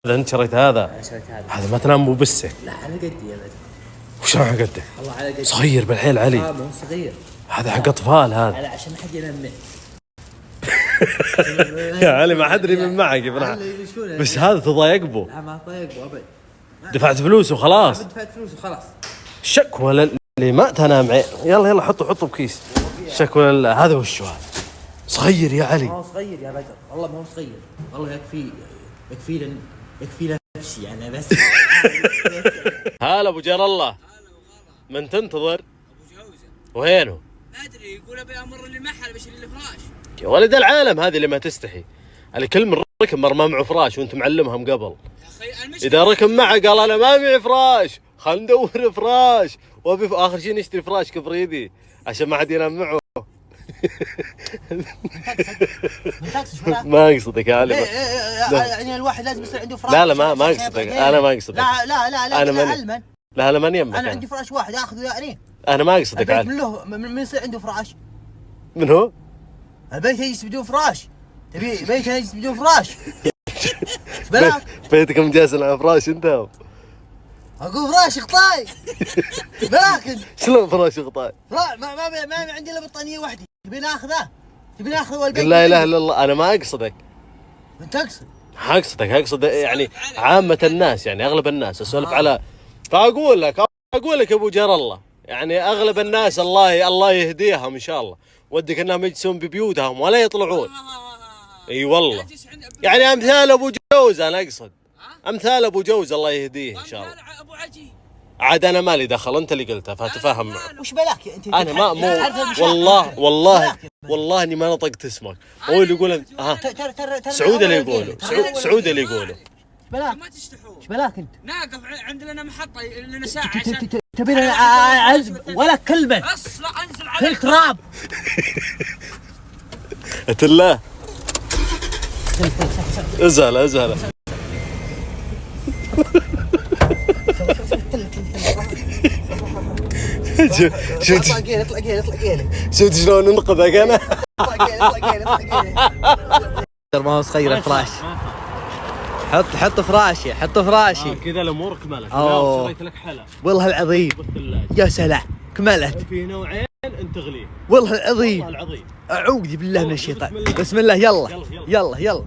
إذا أنت شريت هذا أنا شريت هذا ما تنام مو بسه. لا على قدي يا بدر. وشلون على قده؟ والله على قدي. صغير بالحيل علي. مو صغير. هذا حق أطفال هذا. على عشان ما حد ينام. يا علي ما حد من معك بس هذا تضايق بو. لا ما ضايق بو أبد. دفعت فلوس وخلاص. دفعت فلوس وخلاص. شكوى اللي ما تنام عين. يلا حطه بكيس. شكوى هذا وش هذا؟ صغير يا علي. ما هو صغير يا بدر، والله ما هو صغير، والله يكفي نفسي يعني بس. هلا ابو جار الله. من تنتظر؟ ابو جوزه. وينه؟ ما ادري يقول ابي امر المحل بشري الفراش. يا ولد العالم هذه اللي ما تستحي. على كل من ركب مرمى معه فراش وانت معلمهم قبل. يا اخي اذا ركب معه قال انا ما معي فراش، خلنا ندور فراش، وابي في اخر شيء نشتري فراش كبريدي عشان ما حد ينام معه. ما اقصدك يا علي. يعني الواحد لازم يصير عنده فراش. لا ما اقصدك، انا ما اقصدك. لا انا ماني. لا ماني يمك. انا عندي فراش واحد اخذه يعني. انا ما اقصدك البيت من يصير عنده فراش؟ من هو؟ البيت يجلس بدون فراش. تبي بيت يجلس بدون فراش؟ بلاك بيتكم جالس على فراش انت؟ اقول فراش غطاي. بلاك شلون فراش غطاي؟ ما عندي الا بطانيه واحده. تبي ناخذه والبيت. لا اله الا الله. انا ما اقصدك. انت تقصد؟ اقصد يعني عامة الناس، يعني اغلب الناس اسولف على. فاقول لك يا ابو جار الله، يعني اغلب الناس الله يهديهم ان شاء الله، ودك انهم يجلسون ببيوتهم ولا يطلعون. اي والله. يعني امثال ابو جوز، انا اقصد امثال ابو جوز الله يهديه ان شاء الله. ابو عجيب. عاد انا مالي دخل، انت اللي قلتها فتفاهم معه. وش بلاك انت؟ انا ما مو والله اني ما نطقت اسمك. هو اللي يقول سعود اللي يقوله. سعود اللي يقوله. بلاك ما تستحون. ايش بلاك انت؟ ناقف عندنا محطه لنا ساعه عشان تبي اعزب ولا كلمه. اصلا انزل على كل تراب. اتله ازهله. شفت شلون انقذك انا؟ ما هو صغير الفراش. حط فراشي. كذا الامور كملت. شريت لك حلا والله العظيم. يا سلام كملت. في نوعين انت غليه. والله العظيم. اعوذ بالله من الشيطان. بسم الله. يلا